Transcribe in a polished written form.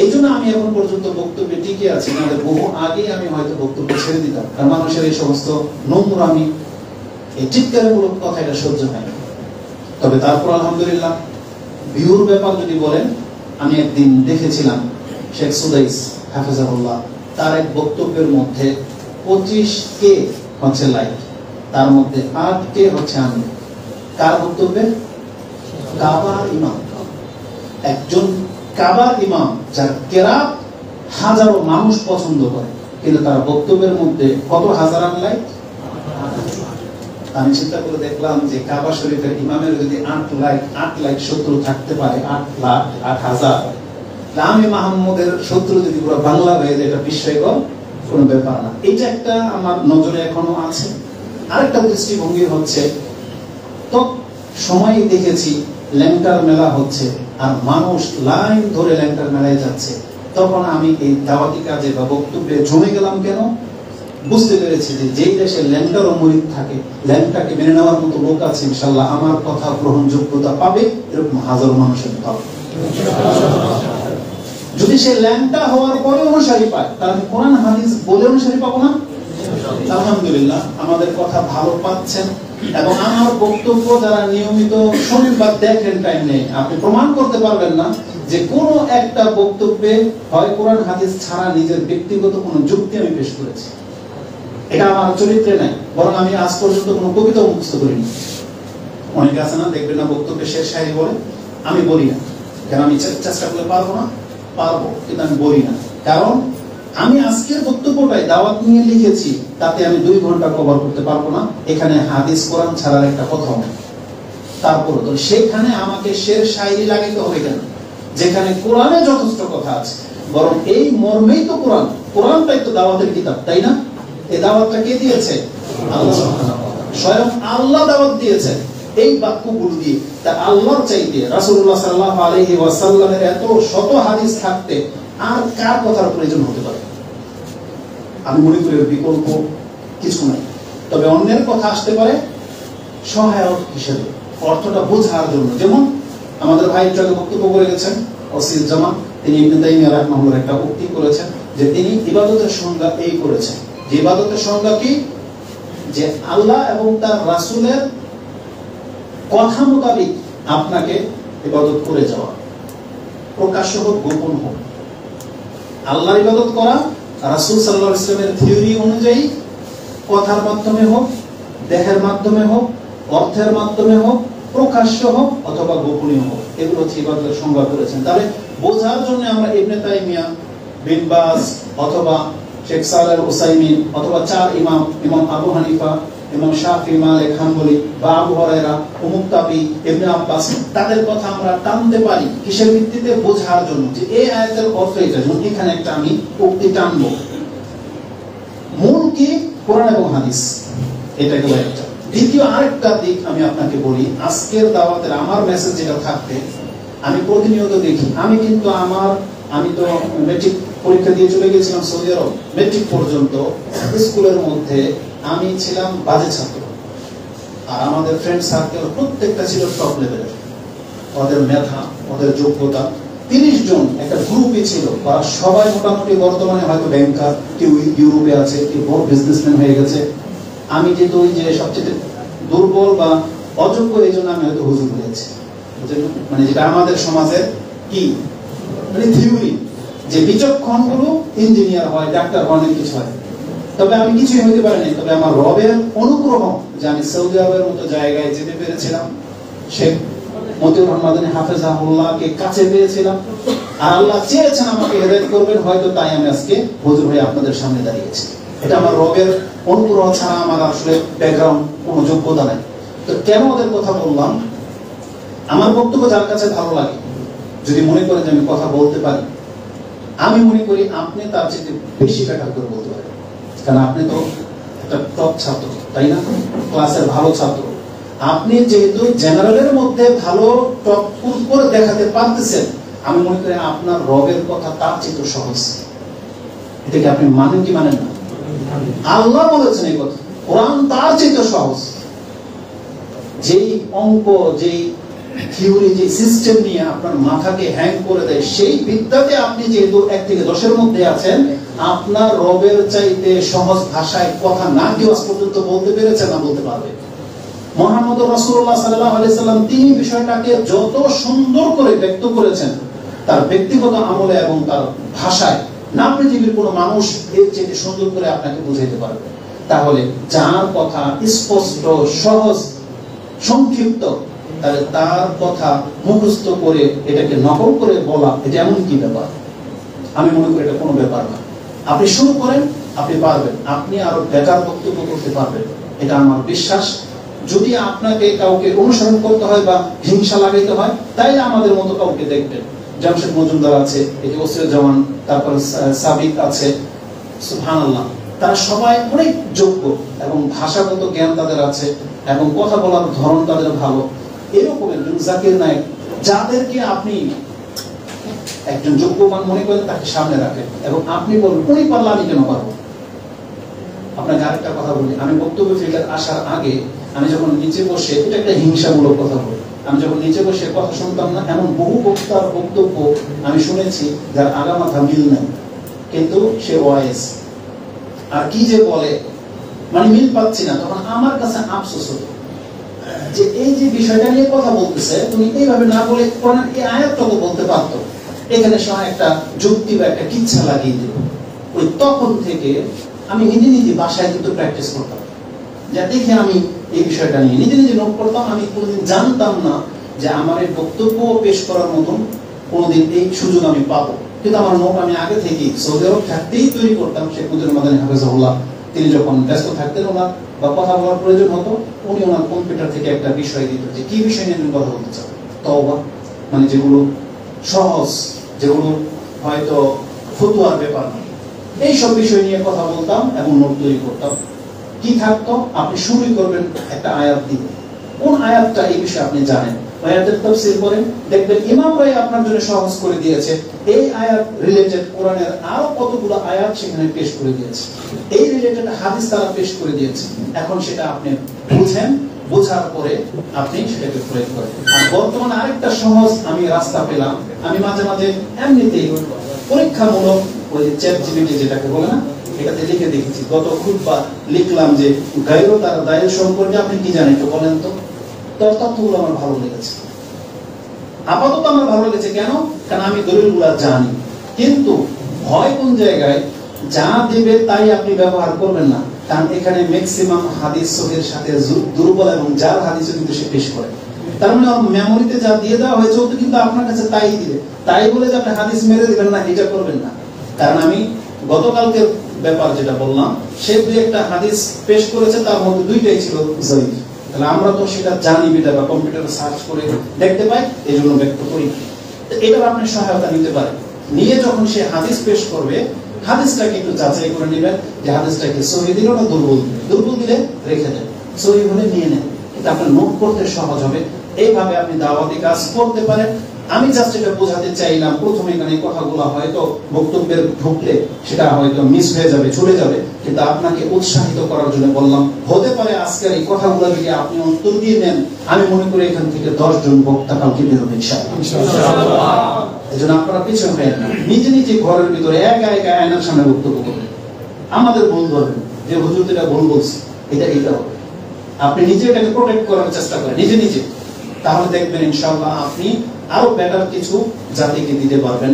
এই জন্য আমি এখন পর্যন্ত বক্তব্যে টিকে আছি, নাহলে বহু আগেই আমি হয়তো বক্তব্য ছেড়ে দিতাম, কারণ মানুষের এই সমস্ত নোংরামি, এই চিৎকারমূলক কথা এটা সহ্য হয় না। তবে তারপর আলহামদুলিল্লাহ ভিউর ব্যাপার যদি বলেন, আমি একদিন দেখেছিলাম শেখ সুদাইস হাফেজাহুল্লাহ, তার এক বক্তব্যের মধ্যে 25K হচ্ছে লাইক, তার মধ্যে 8K হচ্ছে আমি। কার বক্তব্যে? কাবার ইমাম, একজন কাবার ইমাম যার কেরাত হাজারো মানুষ পছন্দ করে, কিন্তু তার বক্তব্যের মধ্যে কত হাজার লাইক। আমি চিন্তা করে দেখলাম যে কাবা শরীফের ইমামের যদি 8 লাখ শত্রু থাকতে পারে, 8,000, আমি মাহমুদের শত্রু যদি পুরো বাংলা হয়ে যায়, এটা বিস্ময়কর কোন ব্যাপার না। এটা একটা আমার নজরে এখনো আছে। আরেকটা দৃষ্টিভঙ্গি হচ্ছে, তো সময় দেখেছি ল্যাংটার মেলা হচ্ছে আর মানুষ লাইন ধরে ল্যাংটার মেলায় যাচ্ছে, তখন আমি এই দাওয়াতি কাজে বা বক্তব্যে জমে গেলাম। কেন? বুঝতে পেরেছি যে যেই দেশে ল্যাংটার ও মুরিদ থাকে, ল্যাংটাকে মেনে নেওয়ার মতো লোক আছে, ইনশাআল্লাহ আমার কথা গ্রহণযোগ্যতা পাবে, এরকম হাজারো মানুষের পাবে। যদি সে ল্যাংটা হওয়ার পরে অনুসারী পায়, তাহলে কোরআন হাদিস বলে অনুসারী পাবো না? আলহামদুলিল্লাহ আমাদের কথা ভালো পাচ্ছেন, এবং আমার বক্তব্য যারা নিয়মিত শোনেন বা দেখেন, টাইম নেই, আপনি প্রমাণ করতে পারবেন না যে কোন একটা বক্তব্যে হয় কোরআন হাদিস ছাড়া নিজের ব্যক্তিগত কোন যুক্তি আমি পেশ করেছি। এটা আমার চরিত্রে নাই, বরং আমি আজ পর্যন্ত কোনো কবিতা মুখস্থ করিনি। অনেকে আছে না, দেখবেন না বক্তব্যে শেষ শায়রি বলে, আমি বলি না। কেন? আমি চেষ্টা করলে পারবো না? পারবো, কিন্তু আমি বলি না। কারণ আমি আজকের বক্তব্যটাই দাওয়াত নিয়ে লিখেছি, তাতে আমি 2 ঘন্টা কভার করতে পারবো না। এখানে হাদিস কোরআন ছাড়ার একটা কথা হবে, তারপরে তো সেখানে আমাকে শের শায়রি লাগাইতে হবে কেন, যেখানে কোরআনে যথেষ্ট কথা আছে। বরং এই মর্মেই তো কোরআন, কোরআনটাই তো দাওয়াতের কিতাব, তাই না? এই দাওয়াতটা কে দিয়েছে? আল্লাহ সুবহানাহু ওয়া তাআলা। স্বয়ং আল্লাহ দাওয়াত দিয়েছেন এই বাক্যগুলো দিয়ে। তা আল্লাহর চাইতে রাসূলুল্লাহ সাল্লাল্লাহু আলাইহি ওয়াসাল্লামের এত শত হাদিস থাকতে আর কার কথার প্রয়োজন হতে পারে? আমি মনে করি বিকল্প কিছু নাই। তবে অন্যের কথা আসতে পারে সহায়ক হিসেবে, অর্থটা বোঝার জন্য। যেমন আমাদের ভাই একটু আগে বক্তব্য করে গেছেন ওসির জামান, তিনি ইবনে তাইমিয়া রাহিমাহুল্লাহ একটা উক্তি করেছেন যে তিনি ইবাদতের সংজ্ঞা এই করেছেন, যে ইবাদতের সংজ্ঞা কি? যে আল্লাহ এবং তার রাসূলের কথা মোতাবেক আপনাকে ইবাদত করে যাওয়া, প্রকাশ্য হোক গোপন হোক। আল্লাহর ইবাদত করা রাসূল সাল্লাল্লাহু আলাইহি ওয়াসাল্লামের থিওরি অনুযায়ী, কথার মাধ্যমে হোক, দেহের মাধ্যমে হোক, অর্থের মাধ্যমে হোক, প্রকাশ্য হোক অথবা গোপনীয় হোক, এগুলো হচ্ছে ইবাদতের সংজ্ঞা করেছেন। তাহলে বোঝার জন্য আমরা ইবনে তাইমিয়া, বিন বাজ অথবা শেখ সালেহ উসাইমিন অথবা 4 ইমাম, ইমাম আবু হানিফা, ইমাম শাফি, মালিক, হাম্বলি বা আবু হুরায়রা, উমুক তাবি, ইবনে আব্বাস, তাদের কথা আমরা টানতে পারি কিসের ভিত্তিতে? বোঝার জন্য যে এই আয়াতের অর্থ এটা। যেমন এখানে একটা আমি উক্তি টানবো, মূল কি? কোরআন এবং হাদিস। এটা গেল একটা। দ্বিতীয় আরেকটা দিক আমি আপনাকে বলি, আজকের দাওয়াতের আমার মেসেজ যেটা থাকবে, আমি প্রতিনিয়ত দেখি, আমি তো মেট্রিক পরীক্ষা দিয়ে চলে গেছিলাম সৌদি আরব। মেট্রিক পর্যন্ত স্কুলের মধ্যে আমি ছিলাম বাজে ছাত্র, আর আমাদের ফ্রেন্ড সার্কেল প্রত্যেকটা ছিল টপ লেভেলের, ওদের মেধা, ওদের যোগ্যতা। 30 জন একটা গ্রুপই ছিল, বা সবাই মোটামুটি বর্তমানে হয়তো ব্যাংকার, কেউ ইউরোপে আছে, কেউ বড় বিজনেসম্যান হয়ে গেছে। আমি যেহেতু ওই যে সবচেয়ে দুর্বল বা অযোগ্য, এই জন্য আমি হয়তো হুজুর হয়েছি। মানে যেটা আমাদের সমাজের কি মানে থিওরি, যে বিচক্ষণ গুলো ইঞ্জিনিয়ার হয়, ডাক্তার হয়, অনেক কিছু হয়। তবে আমি কিছুই হইতে পারিনি। তবে আমার রবের অনুগ্রহ যে আমি সৌদি আরবের মতো জায়গায় যেতে পেরেছিলাম, শেখ মতিউর রহমান হাফেজাহুল্লাহকে কাছে পেয়েছিলাম, আর আল্লাহ চেয়েছেন আমাকে হেদায়েত করবেন, হয়তো তাই আমি আজকে হুজুর হয়ে আপনাদের সামনে দাঁড়িয়েছি। এটা আমার রবের অনুগ্রহ ছাড়া আমার আসলে ব্যাকগ্রাউন্ড কোনো যোগ্যতা নাই। তো কেন ওদের কথা বললাম? আমার বক্তব্য যার কাছে ভালো লাগে, যদি মনে করেন যে আমি কথা বলতে পারি, আমি মনে করি আপনি তার চেয়ে বেশি ব্যাখ্যা করে বলতে পারেন। কারণ আপনি তো একটা টপ ছাত্র, তাই না? ক্লাসের ভালো ছাত্র। আপনি যেহেতু জেনারেলের মধ্যে ভালো টপ করে দেখাতে পারতেছেন, আমি মনে করি আপনার রবের কথা তার চেয়ে সহজ। এটাকে আপনি মানেন কি মানেন না? আল্লাহ বলেছেন এই কথা, কোরআন তার চেয়ে সহজ। যেই অঙ্ক, যেই থিওরি, যে সিস্টেম নিয়ে আপনার মাথাকে হ্যাং করে দেয়, সেই বিদ্যাতে আপনি যেহেতু 1 থেকে 10-এর মধ্যে আছেন, আপনার রবের চাইতে সহজ ভাষায় কথা না কেউ আজ পর্যন্ত বলতে পেরেছে না বলতে পারবে। মুহাম্মদ রাসূলুল্লাহ সাল্লাল্লাহু আলাইহি সাল্লাম তিনি বিষয়টাকে যত সুন্দর করে ব্যক্ত করেছেন তার ব্যক্তিগত আমলে এবং তার ভাষায়, না পৃথিবীর কোনো মানুষ এর চেয়ে সুন্দর করে আপনাকে বুঝাইতে পারবে। তাহলে যার কথা স্পষ্ট, সহজ, সংক্ষিপ্ত, তাহলে তার কথা মুখস্থ করে এটাকে নকল করে বলা, এটা এমন কি ব্যাপার? আমি মনে করি এটা কোনো ব্যাপার না। আপনি শুরু করেন, আপনি পারবেন, আপনি আরো বেকার বক্তব্য করতে পারবেন, এটা আমার বিশ্বাস। যদি আপনাকে কাউকে অনুসরণ করতে হয় বা হিংসা লাগাইতে হয়, তাইলে আমাদের মতো কাউকে দেখবেন। জামশেদ মজুমদার আছে, এই যে ওসির জামান, তারপর সাবিক আছে, সুবহানাল্লাহ, তারা সবাই অনেক যোগ্য এবং ভাষাগত জ্ঞান তাদের আছে এবং কথা বলার ধরন তাদের ভালো। এরকম একজন জাকির নায়েক, যাদেরকে আপনি একজন যোগ্যমান মনে করেন, তাকে সামনে রাখেন এবং আপনি বলবেন উনি পারলে আমি কেন পারবো। আপনাকে আরেকটা কথা বলি, আমি বক্তব্য ফিল্ডে আসার আগে আমি যখন নিচে বসে, এটা একটা হিংসামূলক কথা বলি, আমি যখন নিচে বসে কথা শুনতাম না, এমন বহু বক্তার বক্তব্য আমি শুনেছি যার আগা মাথা মিল নেই, কিন্তু সে ওয়াইজ আর কি যে বলে, মানে মিল পাচ্ছি না। তখন আমার কাছে আফসোস হতো যে এই যে বিষয়টা নিয়ে কথা বলতেছে, তুমি এইভাবে না বলে কোরআনের এই আয়াতটা তো বলতে পারতো, এখানে সহ একটা যুক্তি বা একটা কিচ্ছা লাগিয়ে দিল। ওই তখন থেকে আমি নিজে নিজে বাসায় কিন্তু প্র্যাকটিস করতাম, যা দেখে আমি এই বিষয়টা নিয়ে নিজে নিজে নোট করতাম। আমি কোনোদিন জানতাম না যে আমার এই বক্তব্য পেশ করার মতন কোনোদিন এই সুযোগ আমি পাবো, কিন্তু আমার নোট আমি আগে থেকেই সৌদি আরব থাকতেই তৈরি করতাম। শেখ মুজিবুর মাদানী হাফেজাহুল্লাহ, তিনি যখন ব্যস্ত থাকতেন, ওনার বা কথা বলার প্রয়োজন হতো, উনি ওনার কম্পিউটার থেকে একটা বিষয় দিত যে কি বিষয় নিয়ে তুমি কথা বলতে চাও। তওবা, মানে যেগুলো সহজ, যেগুলো হয়তো ফতুয়ার ব্যাপার না, এইসব বিষয় নিয়ে কথা বলতাম এবং নোট তৈরি করতাম। কি থাকতো, আপনি শুরুই করবেন একটা আয়াত দিয়ে, কোন আয়াতটা এই বিষয়ে আপনি জানেন, আয়াতের তাফসীর করেন, দেখবেন ইমামরাই আপনার জন্য সহজ করে দিয়েছে। এই আয়াত রিলেটেড কোরআনের আরো কতগুলো আয়াত সেখানে পেশ করে দিয়েছে, এই রিলেটেড হাদিস তারা পেশ করে দিয়েছে। এখন সেটা আপনি বুঝেন, বোঝার পরে আপনি সেটাকে প্রয়োগ করেন। আর বর্তমানে আরেকটা সহজ আমি রাস্তা পেলাম, আমি মাঝে মাঝে এমনিতেই পরীক্ষামূলক ওই চ্যাট জিপিটি যেটাকে বলে না, এটাতে লিখে দেখেছি। গত খুতবা লিখলাম যে গায়রতার দায়ের সম্পর্কে আপনি কি জানেন একটু বলেন তো। তার তথ্যগুলো আমার ভালো লেগেছে, আপাতত আমার ভালো লেগেছে। কেন? কারণ আমি দলিলগুলো জানি। কিন্তু ভয় কোন জায়গায়, যা দেবে তাই আপনি ব্যবহার করবেন না, কারণ এখানে ম্যাক্সিমাম হাদিস সহির সাথে দুর্বল এবং জাল হাদিসও কিন্তু সে পেশ করে। তার মানে মেমোরিতে যা দিয়ে দেওয়া হয়েছে ও তো কিন্তু আপনার কাছে তাই দিবে। তাই বলে যে আপনি হাদিস মেরে দিবেন না, এটা করবেন না। কারণ আমি গতকালকের ব্যাপার যেটা বললাম, সে দুই একটা হাদিস পেশ করেছে, তার মধ্যে দুইটাই ছিল জয়ীফ। তাহলে আমরা তো সেটা জানি বিটা বা কম্পিউটারে সার্চ করে দেখতে পাই, এই জন্য ব্যক্ত করি। এটার আপনি সহায়তা নিতে পারেন। নিয়ে যখন সে হাদিস পেশ করবে, হাদিসটাকে একটু যাচাই করে নেবেন যে হাদিসটাকে সহি দিল না দুর্বল দিল। দুর্বল দিলে রেখে দেন, সহি হলে নিয়ে নেন। এটা আপনার নোট করতে সহজ হবে। এইভাবে আপনি দাওয়াতি কাজ করতে পারেন। আমি জাস্ট এটা বোঝাতে চাইলাম, প্রথমে এখানে কথাগুলো হয়তো বক্তব্যের ঢুকলে সেটা হয়তো মিস হয়ে যাবে, চলে যাবে, কিন্তু আপনাকে উৎসাহিত করার জন্য বললাম। হতে পারে আজকের এই কথাগুলো যদি আপনি উত্তর দিয়ে নেন, আমি মনে করি এখান থেকে 10 জন বক্তা কালকে বেরোবে ইনশাআল্লাহ। এজন্য আপনারা পিছনে হবেন না, নিজে নিজে ঘরের ভিতরে একা একা আয়নার সামনে বক্তব্য করবেন। আমাদের ভুল ধরবেন যে হুজুর এটা ভুল বলছে, এটা হবে। আপনি নিজে এটাকে প্রোটেক্ট করার চেষ্টা করেন নিজে নিজে, তাহলে দেখবেন ইনশাআল্লাহ আপনি আরো বেটার কিছু জাতিকে দিতে পারবেন।